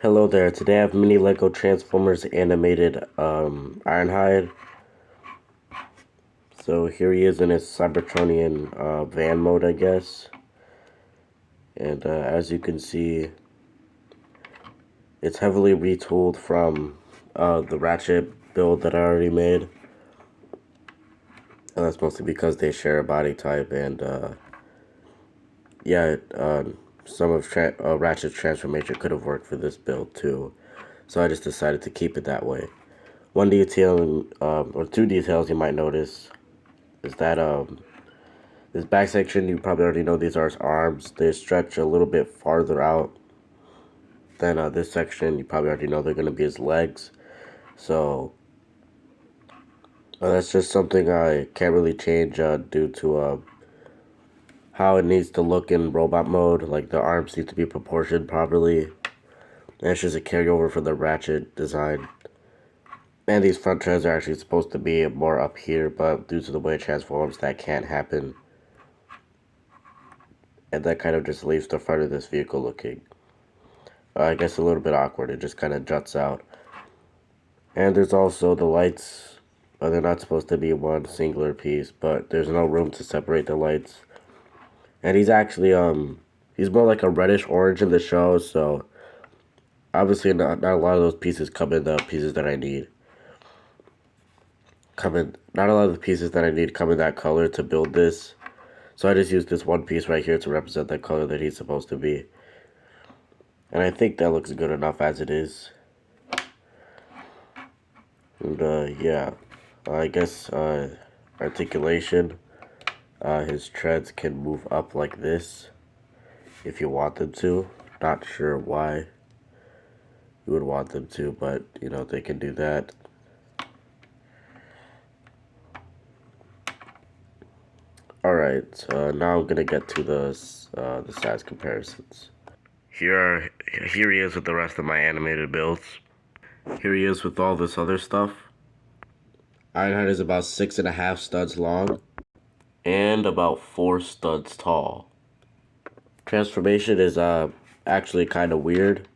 Hello there. Today I have mini Lego Transformers animated Ironhide. So here he is in his Cybertronian van mode, I guess. And as you can see, it's heavily retooled from the Ratchet build that I already made. That's mostly because they share a body type, and yeah, some of Ratchet's transformation could have worked for this build too. So I just decided to keep it that way. One detail, or two details you might notice is that this back section, you probably already know these are his arms. They stretch a little bit farther out than this section. You probably already know they're going to be his legs. So that's just something I can't really change due to how it needs to look in robot mode. Like the arms need to be proportioned properly. And it's just a carryover for the Ratchet design. And these front treads are actually supposed to be more up here, but due to the way it transforms, that can't happen. And that kind of just leaves the front of this vehicle looking, I guess, a little bit awkward. It just kind of juts out. And there's also the lights. They're not supposed to be one singular piece, but there's no room to separate the lights. And he's actually, he's more like a reddish orange in the show, so obviously not a lot of those pieces come in the pieces that I need. Not a lot of the pieces that I need come in that color to build this. So I just used this one piece right here to represent the color that he's supposed to be. And I think that looks good enough as it is. And yeah, I guess articulation. His treads can move up like this if you want them to. Not sure why you would want them to, but you know they can do that. Alright, now I'm gonna get to the size comparisons. Here he is with the rest of my animated builds. Here he is with all this other stuff. Ironhide is about 6.5 studs long and about 4 studs tall. Transformation is actually kind of weird.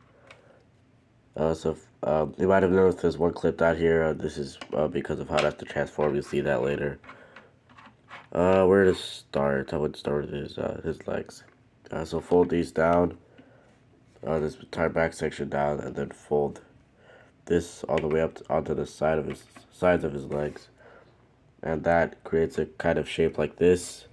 You might have noticed there's one clip out here. This is because of how it has to transform. You'll see that later. Where to start? I would start with his legs. So fold these down. This entire back section down, and then fold this all the way up onto the sides of his legs, and that creates a kind of shape like this.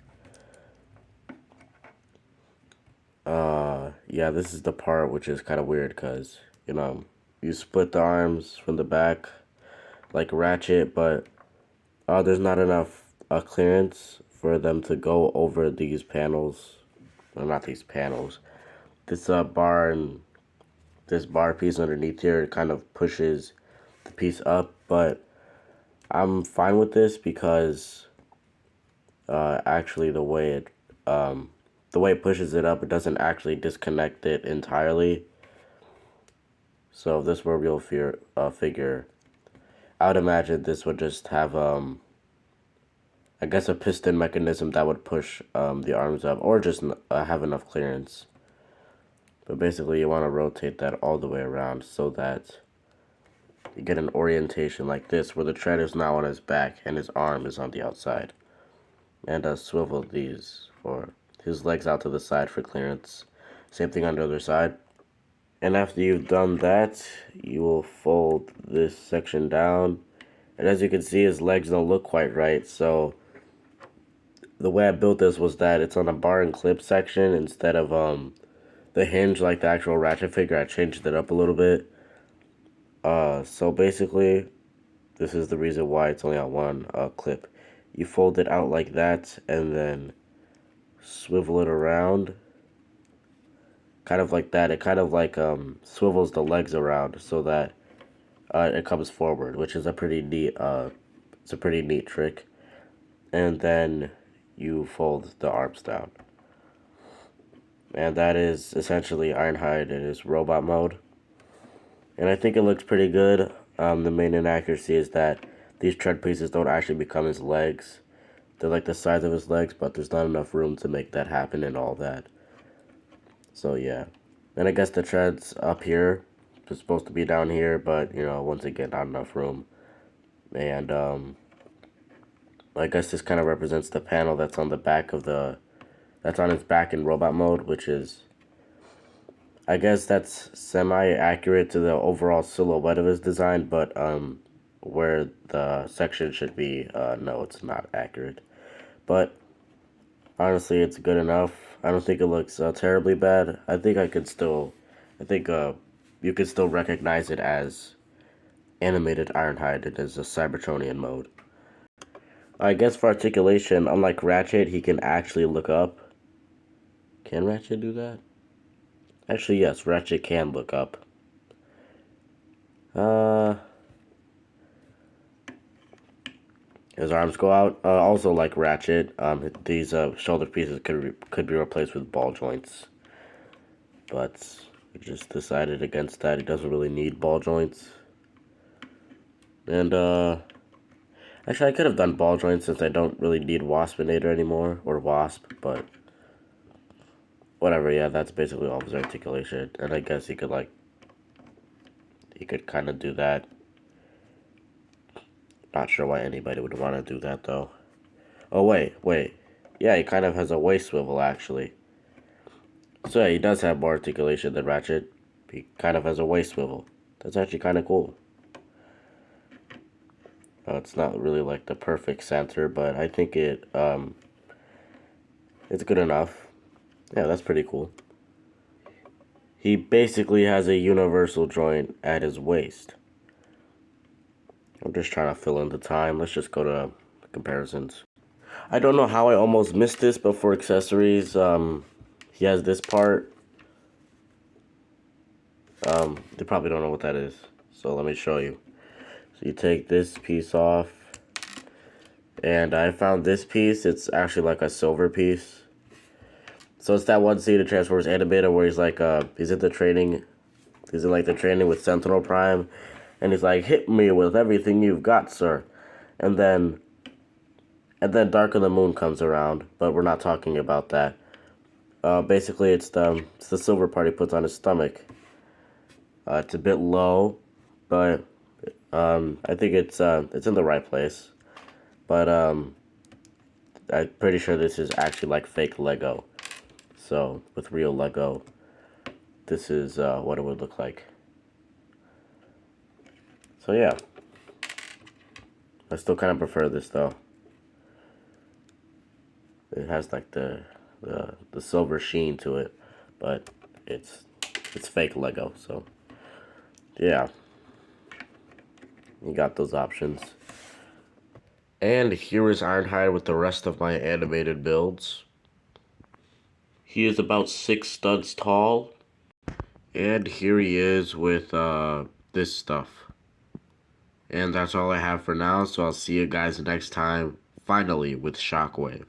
Yeah, this is the part which is kind of weird because you split the arms from the back like Ratchet, but there's not enough clearance for them to go over these panels. Well, not these panels. This bar and this bar piece underneath here kind of pushes the piece up, but I'm fine with this because actually the way it pushes it up, it doesn't actually disconnect it entirely. So if this were a real figure, I would imagine this would just have I guess a piston mechanism that would push the arms up, or just have enough clearance. But basically you want to rotate that all the way around so that you get an orientation like this, where the tread is now on his back and his arm is on the outside. And swivel these, or his legs out to the side for clearance. Same thing on the other side. And after you've done that, you will fold this section down. And as you can see, his legs don't look quite right, so the way I built this was that it's on a bar and clip section instead of the hinge like the actual Ratchet figure. I changed it up a little bit. So basically, this is the reason why it's only on one clip. You fold it out like that and then swivel it around. Kind of like that. It kind of like swivels the legs around so that it comes forward, which is a pretty neat it's a pretty neat trick. And then you fold the arms down. And that is essentially Ironhide in his robot mode. And I think it looks pretty good. The main inaccuracy is that these tread pieces don't actually become his legs. They're like the size of his legs, but there's not enough room to make that happen and all that. So yeah. And I guess the treads up here, it's supposed to be down here, but you know, once again, not enough room. And I guess this kind of represents the panel that's on the back of that's on its back in robot mode, which is, I guess that's semi-accurate to the overall silhouette of his design, but where the section should be, no, it's not accurate. But honestly, it's good enough. I don't think it looks terribly bad. I think I think you could still recognize it as animated Ironhide. It is a Cybertronian mode. I guess for articulation, unlike Ratchet, he can actually look up. Can Ratchet do that? Actually, yes, Ratchet can look up. His arms go out. Also, like Ratchet, these shoulder pieces could be replaced with ball joints. But he just decided against that. He doesn't really need ball joints. And actually, I could have done ball joints since I don't really need Waspinator anymore, or Wasp, but whatever, yeah, that's basically all of his articulation. And I guess he could kind of do that. Not sure why anybody would want to do that, though. Oh, wait. Yeah, he kind of has a waist swivel, actually. So yeah, he does have more articulation than Ratchet. He kind of has a waist swivel. That's actually kind of cool. It's not really like the perfect center, but I think it's good enough. Yeah, that's pretty cool. He basically has a universal joint at his waist. I'm just trying to fill in the time. Let's just go to comparisons. I don't know how I almost missed this, but for accessories, he has this part. They probably don't know what that is, so let me show you. So you take this piece off, and I found this piece. It's actually like a silver piece. So it's that one scene in Transformers Animator where he's like, he's in like the training with Sentinel Prime, and he's like, hit me with everything you've got, sir. And then Dark of the Moon comes around, but we're not talking about that. Basically, it's the silver part he puts on his stomach. It's a bit low, but I think it's in the right place. But I'm pretty sure this is actually like fake Lego. So with real Lego, this is what it would look like. So yeah, I still kind of prefer this though. It has like the silver sheen to it, but it's fake Lego. So yeah, you got those options. And here is Ironhide with the rest of my animated builds. He is about 6 studs tall. And here he is with this stuff. And that's all I have for now, so I'll see you guys next time, finally with Shockwave.